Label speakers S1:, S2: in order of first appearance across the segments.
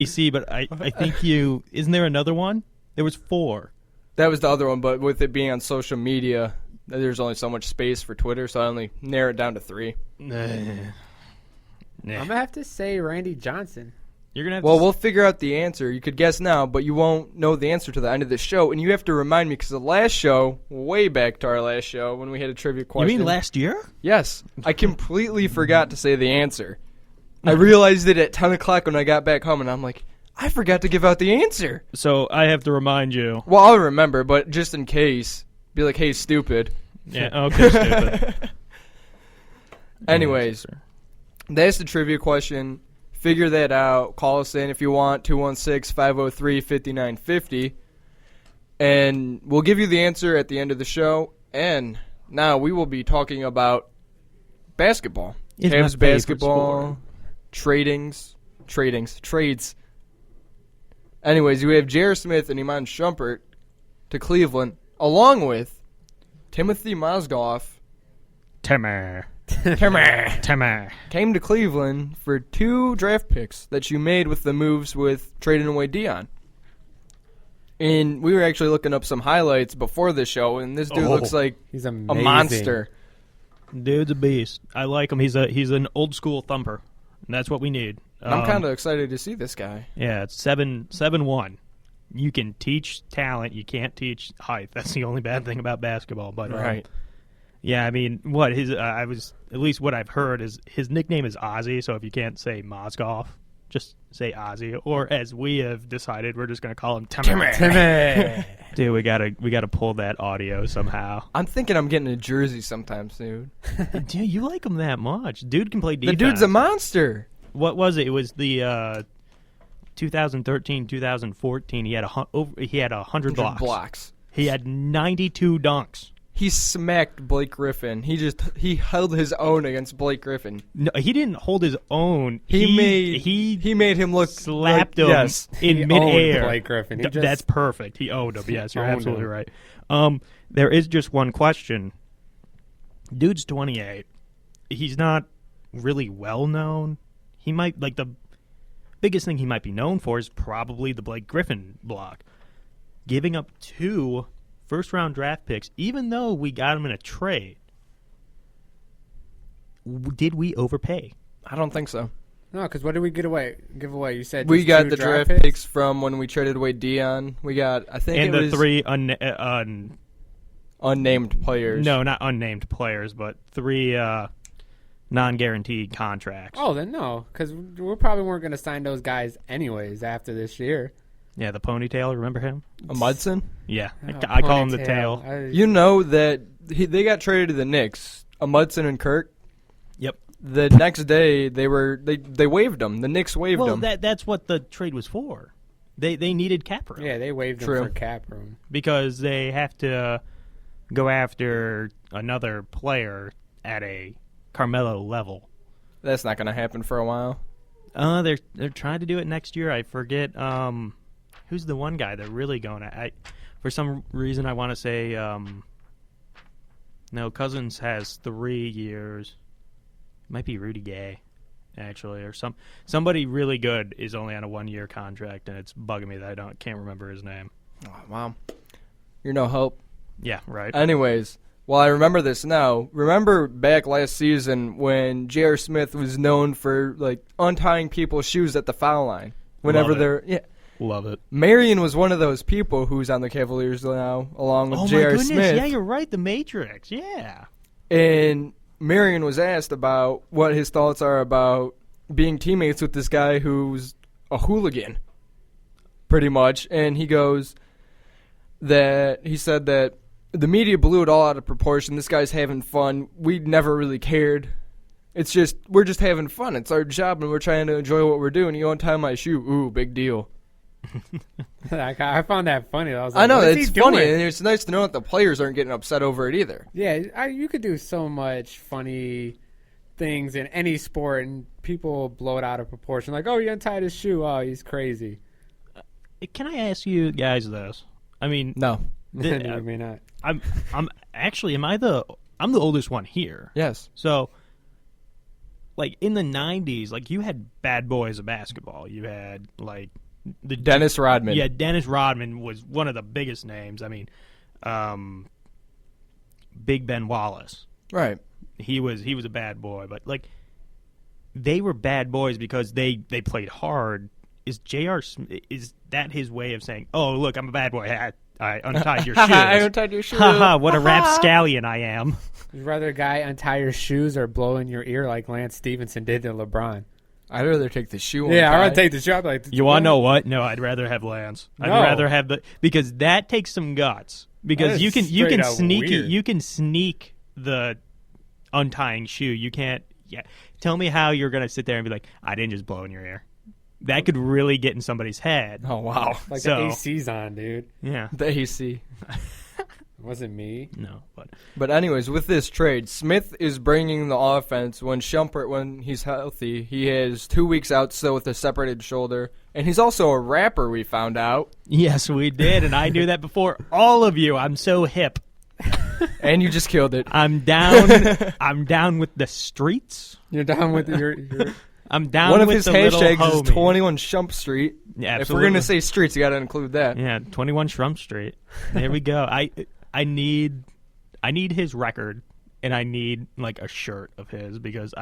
S1: See, but I think isn't there another one? There was 4.
S2: That was the other one, but with it being on social media, there's only so much space for Twitter, so I only narrow it down to 3.
S3: I'm gonna have to say Randy Johnson.
S1: You're gonna have
S2: we'll figure out the answer. You could guess now, but you won't know the answer to the end of the show, and you have to remind me because the last show, way back to our last show when we had a trivia question.
S1: You mean last year?
S2: Yes, I completely forgot to say the answer. I realized it at 10 o'clock when I got back home, and I'm like, I forgot to give out the answer.
S1: So I have to remind you.
S2: Well, I'll remember, but just in case, be like, hey, stupid.
S1: Yeah, okay, stupid.
S2: Anyways, that's the trivia question. Figure that out. Call us in if you want, 216-503-5950. And we'll give you the answer at the end of the show. And now we will be talking about basketball. Cavs basketball, trades. Anyways, we have J.R. Smith and Iman Shumpert to Cleveland, along with Timothy Mozgov.
S1: Timmer.
S2: Came to Cleveland for 2 draft picks that you made with the moves with trading away Dion. And we were actually looking up some highlights before the show, and this dude looks like
S3: he's
S2: a monster.
S1: Dude's a beast. I like him. He's an old school thumper, and that's what we need.
S2: I'm kind of excited to see this guy.
S1: Yeah, it's 7'1". You can teach talent. You can't teach height. That's the only bad thing about basketball. But
S2: right.
S1: Yeah, I mean, what his at least what I've heard is his nickname is Ozzy. So if you can't say Mozgov, just say Ozzy. Or as we have decided, we're just going to call him Timmy. Dude, we gotta pull that audio somehow.
S2: I'm thinking I'm getting a jersey sometime soon.
S1: Dude, you like him that much? Dude can play defense.
S2: The dude's a monster.
S1: What was it? It was the 2013-2014. He had 100 blocks. He had 92 dunks.
S2: He smacked Blake Griffin. He held his own against Blake Griffin.
S1: No, he didn't hold his own.
S2: He made him look
S1: slapped him in midair.
S3: Blake Griffin.
S1: That's perfect. He owned him. Yes, you're absolutely right. There is just one question. Dude's 28. He's not really well known. He might the biggest thing he might be known for is probably the Blake Griffin block. Giving up 2 first-round draft picks, even though we got him in a trade, did we overpay?
S2: I don't think so.
S3: No, because what did we give away? You said
S2: we got the draft picks from when we traded away Dion. We got, I think,
S1: and
S2: it
S1: the
S2: was 3 unnamed players.
S1: No, not unnamed players, but 3 non-guaranteed contracts.
S3: Oh, then no, because we probably weren't going to sign those guys anyways after this year.
S1: Yeah, the ponytail, remember him?
S2: Mudson?
S1: Yeah, I call him the tail.
S2: You know that they got traded to the Knicks, Mudson and Kirk.
S1: Yep.
S2: The next day, they waived him. The Knicks waived him.
S1: Well, that's what the trade was for. They needed cap room.
S3: Yeah, they waived him for cap room.
S1: Because they have to go after another player at a Carmelo level.
S2: That's not going to happen for a while.
S1: They're trying to do it next year. I forget who's the one guy they're really going to. For some reason, I want to say no. Cousins has 3 years. Might be Rudy Gay, actually, or somebody really good is only on a 1-year contract, and it's bugging me that I can't remember his name.
S2: Oh, wow, you're no hope.
S1: Yeah, right.
S2: Anyways. Well, I remember this now. Remember back last season when J.R. Smith was known for untying people's shoes at the foul line whenever
S1: Love it.
S2: Marion was one of those people who's on the Cavaliers now, along with J.R. Smith.
S1: Yeah, you're right. The Matrix. Yeah.
S2: And Marion was asked about what his thoughts are about being teammates with this guy who's a hooligan, pretty much. And he said that the media blew it all out of proportion. This guy's having fun. We never really cared. It's just, we're just having fun. It's our job, and we're trying to enjoy what we're doing. You untie my shoe. Ooh, big deal.
S3: I found that funny. I was like,
S2: I know, it's funny, and it's nice to know that the players aren't getting upset over it either.
S3: Yeah, you could do so much funny things in any sport, and people blow it out of proportion. Like, oh, he untied his shoe. Oh, he's crazy.
S1: Can I ask you guys this? I mean,
S2: no.
S3: You may not.
S1: I'm actually, I'm the oldest one here.
S2: Yes.
S1: So like in the 90s, like you had bad boys of basketball. You had like
S2: Dennis Rodman.
S1: Yeah, Dennis Rodman was one of the biggest names. I mean, Big Ben Wallace.
S2: Right.
S1: He was a bad boy, but like they were bad boys because they played hard. Is that his way of saying, "Oh, look, I'm a bad boy. I untied your shoes.
S2: I untied your shoes.
S1: Haha, what a rapscallion I am."
S3: You'd rather a guy untie your shoes or blow in your ear like Lance Stevenson did to LeBron?
S2: I'd rather take the shoe.
S3: Yeah, I'd rather take the shoe. Like,
S1: you want to know what? No, I'd rather have Lance. I'd
S3: No.
S1: rather have because that takes some guts. Because
S3: That
S1: you
S3: is
S1: can
S3: straight up
S1: sneak
S3: weird.
S1: you can sneak the untying shoe. You can't. Yeah, tell me how you're gonna sit there and be like, I didn't just blow in your ear. That could really get in somebody's head.
S2: Oh wow.
S3: Like
S1: So-
S3: the AC's on, dude.
S1: Yeah.
S2: The AC.
S3: It wasn't me.
S1: No,
S2: But anyways, with this trade, Smith is bringing the offense when Shumpert, when he's healthy, he has 2 weeks out still with a separated shoulder, and he's also a rapper. We found out,
S1: yes, we did, and I knew that before all of you. I'm so hip.
S2: and you just killed it.
S1: I'm down. I'm down with the streets.
S3: You're down with your
S1: I'm down
S2: One of
S1: with
S2: his
S1: the little
S2: hashtags is
S1: homie.
S2: 21 Shump Street.
S1: Yeah,
S2: If
S1: absolutely.
S2: we're gonna say streets, you got to include that.
S1: Yeah, 21 Shrump Street. There we go. I need his record, and I need like a shirt of his because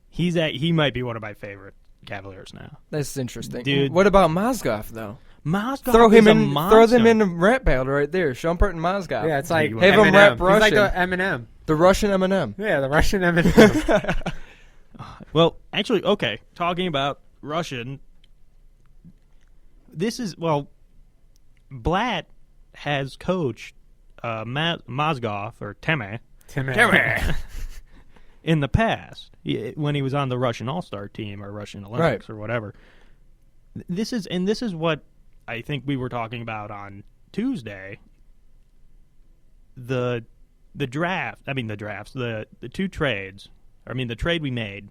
S1: he might be one of my favorite Cavaliers now.
S2: That's interesting,
S1: Dude.
S2: What about Mozgov though?
S1: Mozgov
S2: Throw him
S1: is a
S2: in.
S1: monster.
S2: Throw them in the rap battle right there. Shumpert and Mozgov.
S3: Yeah, it's like
S1: Have
S2: him
S3: Eminem.
S2: rap
S3: He's like the
S2: Russian.
S3: Eminem.
S2: The Russian Eminem.
S3: Yeah, the Russian Eminem.
S1: Well, actually, okay. Talking about Russian, Blatt has coached Mozgov or Teme in the past when he was on the Russian All-Star team or Russian Olympics or whatever. This is what I think we were talking about on Tuesday. The draft. I mean the drafts. The two trades. I mean the trade we made.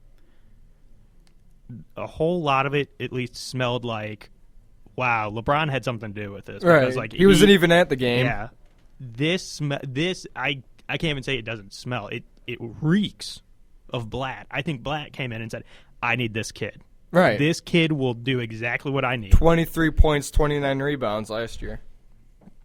S1: A whole lot of it at least smelled like, wow, LeBron had something to do with this.
S2: Right.
S1: Because, like,
S2: he wasn't even at the game.
S1: Yeah. This I can't even say it doesn't smell. It reeks of Blatt. I think Blatt came in and said, I need this kid.
S2: Right.
S1: This kid will do exactly what I need.
S2: 23 points, 29 rebounds last year.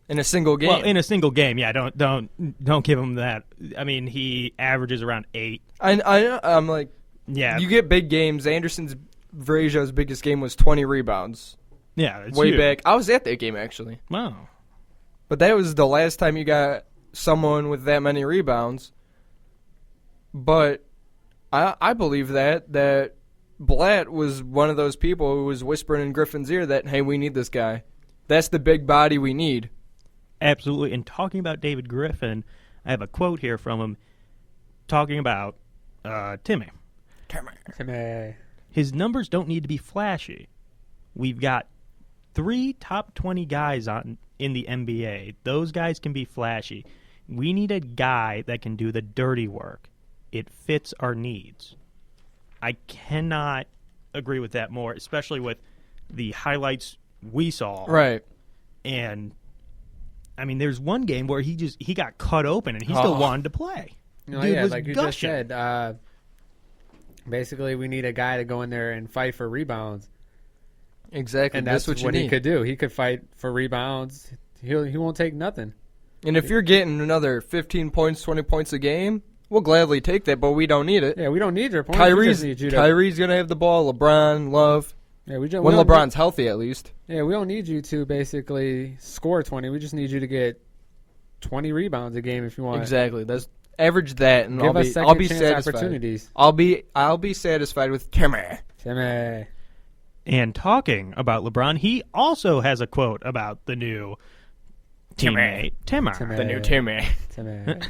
S2: In a single game.
S1: Well, in a single game, yeah. Don't give him that. I mean, he averages around 8.
S2: I'm like,
S1: Yeah.
S2: you get big games. Anderson's Vrasia's biggest game was 20 rebounds.
S1: Yeah. It's
S2: Way
S1: huge.
S2: back. I was at that game, actually.
S1: Wow.
S2: But that was the last time you got someone with that many rebounds. But I believe that Blatt was one of those people who was whispering in Griffin's ear that, hey, we need this guy. That's the big body we need.
S1: Absolutely. And talking about David Griffin, I have a quote here from him talking about Timmy. His numbers don't need to be flashy. We've got 3 top 20 guys in the NBA. Those guys can be flashy. We need a guy that can do the dirty work. It fits our needs. I cannot agree with that more, especially with the highlights we saw.
S2: Right.
S1: And I mean, there's one game where he got cut open and he still wanted to play.
S3: Oh,
S1: Dude
S3: yeah,
S1: was
S3: like you
S1: gushing.
S3: just said. Basically, we need a guy to go in there and fight for rebounds,
S2: Exactly.
S3: and that's
S2: what you
S3: what
S2: need.
S3: he could do. He could fight for rebounds. He won't take nothing.
S2: And if you're getting another 15 points, 20 points a game, we'll gladly take that, but we don't need it.
S3: Yeah, we don't need your points. We just need you to,
S2: Kyrie's going to have the ball. LeBron, Love.
S3: Yeah, we just,
S2: When
S3: we don't
S2: LeBron's healthy, at least.
S3: Yeah, we don't need you to basically score 20. We just need you to get 20 rebounds a game if you want.
S2: Exactly. That's average that, and
S3: Give us
S2: I'll be
S3: chance
S2: satisfied.
S3: opportunities.
S2: I'll be satisfied with Timmy.
S3: Timmy.
S1: And talking about LeBron, he also has a quote about the new teammate, Timmer.
S2: The new Timmy.
S3: Timmy.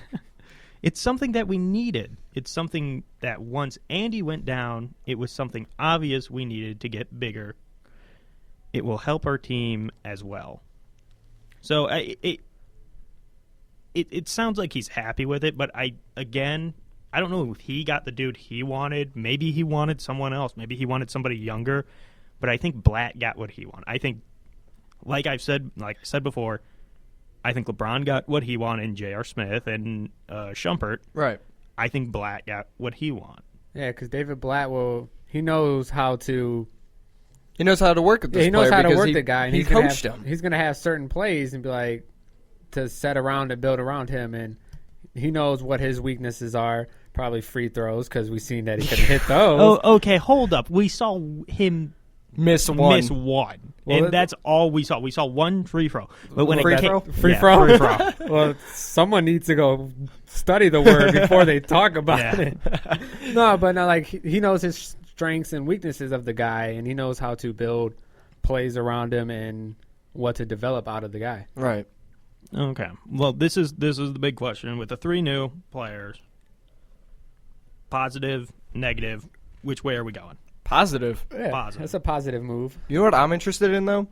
S1: It's something that we needed. It's something that once Andy went down, it was something obvious we needed to get bigger. It will help our team as well. So it sounds like he's happy with it, but I don't know if he got the dude he wanted. Maybe he wanted someone else. Maybe he wanted somebody younger. But I think Blatt got what he wanted. I think, like I said before, I think LeBron got what he wanted in J.R. Smith and Shumpert.
S2: Right.
S1: I think Blatt got what he wanted.
S3: Yeah, because David Blatt he knows how to.
S2: He knows how to work with this player.
S3: He knows how to work the guy. And
S2: he coached him.
S3: He's going to have certain plays and be like, to set around and build around him. And he knows what his weaknesses are. Probably free throws, because we've seen that he can hit those.
S1: Oh, okay, hold up. We saw him
S2: miss one.
S1: Well,
S3: and
S1: that's all we saw. We saw one free throw. But when
S3: free
S1: it
S3: throw?
S1: came,
S3: Free
S1: yeah,
S3: throw?
S1: free throw.
S3: Well, someone needs to go study the word before they talk about it. No, but no, like he knows his strengths and weaknesses of the guy, and he knows how to build plays around him and what to develop out of the guy.
S2: Right.
S1: Okay. Well, this is the big question with the 3 new players. Positive, negative. Which way are we going?
S2: Positive.
S3: Yeah,
S1: Positive.
S3: That's a positive move.
S2: You know what I'm interested in, though?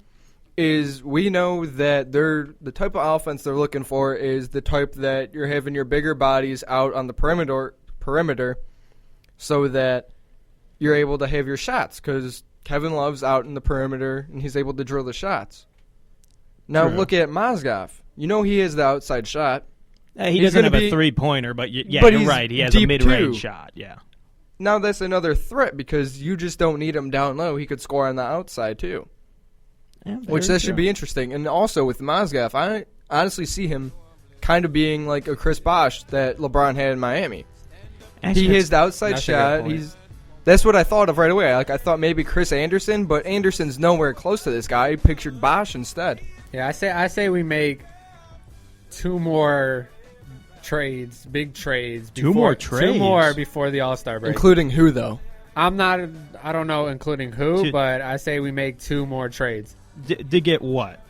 S2: Is we know that the type of offense they're looking for is the type that you're having your bigger bodies out on the perimeter so that you're able to have your shots, because Kevin Love's out in the perimeter and he's able to drill the shots. Now look at Mozgov. You know he has the outside shot.
S1: He doesn't have a 3-pointer, but you're right. He has a mid-range shot, yeah.
S2: Now that's another threat, because you just don't need him down low. He could score on the outside, too.
S1: Yeah,
S2: which that should be interesting. And also with Mozgov, I honestly see him kind of being like a Chris Bosh that LeBron had in Miami.
S1: Actually,
S2: he has the outside shot. That's what I thought of right away. Like I thought maybe Chris Anderson, but Anderson's nowhere close to this guy. I pictured Bosh instead.
S3: Yeah, I say we make 2 more trades, big trades.
S1: 2 more trades?
S3: 2 more before the All-Star break.
S2: Including who, though?
S3: I don't know including who, but I say we make 2 more trades.
S1: To get what?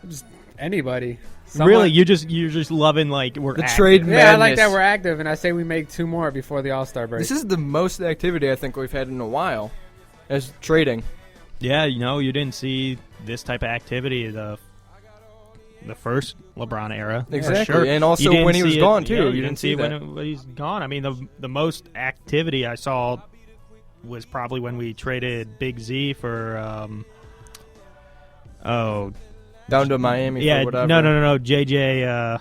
S3: Just anybody.
S1: Really? You're just loving, like, we're
S2: the
S1: active.
S2: trade madness.
S3: Yeah, I like that we're active, and I say we make 2 more before the All-Star break.
S2: This is the most activity I think we've had in a while as trading.
S1: Yeah, you didn't see this type of activity the first LeBron era.
S2: Exactly,
S1: for sure.
S2: and also when he was gone, too.
S1: Yeah,
S2: you didn't see
S1: when he's gone. I mean, the most activity I saw was probably when we traded Big Z for,
S2: down to Miami
S1: for
S2: whatever.
S1: No, JJ...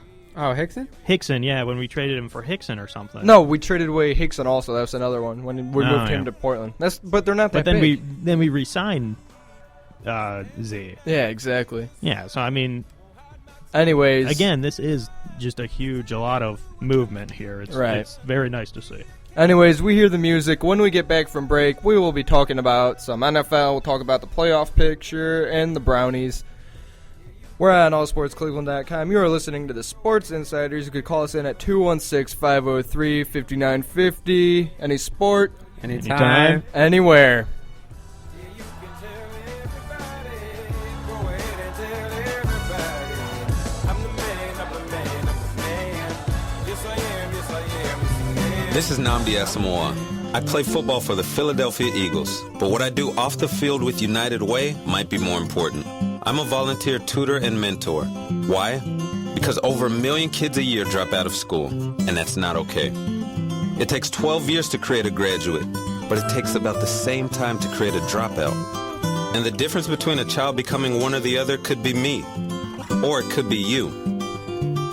S3: Hickson?
S1: Hickson, yeah, when we traded him for Hickson or something.
S2: No, we traded away Hickson also. That was another one when we moved him to Portland. But they're not that big.
S1: But then we re-signed Z.
S2: Yeah, exactly.
S1: Yeah, so I mean...
S2: Anyways.
S1: Again, this is just a lot of movement here. It's very nice to see.
S2: Anyways, we hear the music. When we get back from break, we will be talking about some NFL. We'll talk about the playoff picture and the Brownies. We're on allsportscleveland.com. You are listening to the Sports Insiders. You could call us in at 216-503-5950. Any sport.
S3: Anytime.
S2: Anywhere.
S4: This is Nnamdi Asamoah. I play football for the Philadelphia Eagles, but what I do off the field with United Way might be more important. I'm a volunteer tutor and mentor. Why? Because over 1 million kids a year drop out of school, and that's not okay. It takes 12 years to create a graduate, but it takes about the same time to create a dropout. And the difference between a child becoming one or the other could be me, or it could be you.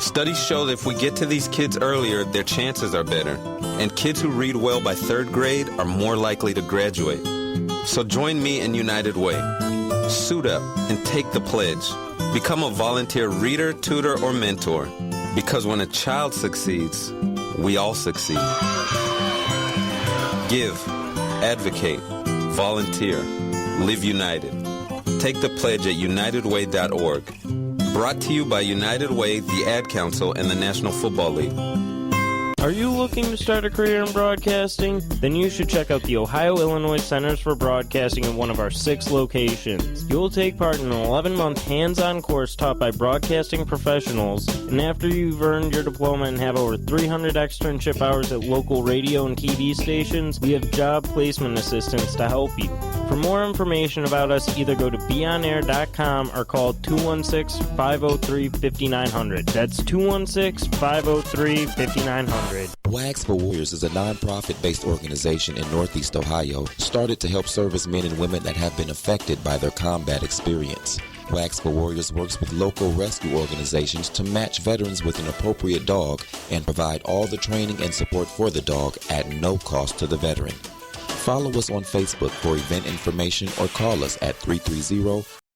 S4: Studies show that if we get to these kids earlier, their chances are better. And kids who read well by 3rd grade are more likely to graduate. So join me in United Way. Suit up and take the pledge. Become a volunteer reader, tutor, or mentor. Because when a child succeeds, we all succeed. Give, advocate, volunteer, live united. Take the pledge at unitedway.org. Brought to you by United Way, the Ad Council, and the National Football League.
S5: Are you looking to start a career in broadcasting? Then you should check out the Ohio-Illinois Centers for Broadcasting at one of our 6 locations. You will take part in an 11-month hands-on course taught by broadcasting professionals, and after you've earned your diploma and have over 300 externship hours at local radio and TV stations, we have job placement assistance to help you. For more information about us, either go to beonair.com or call 216-503-5900. That's 216-503-5900.
S6: Wags for Warriors is a non-profit-based organization in Northeast Ohio started to help servicemen and women that have been affected by their combat experience. Wags for Warriors works with local rescue organizations to match veterans with an appropriate dog and provide all the training and support for the dog at no cost to the veteran. Follow us on Facebook for event information or call us at 330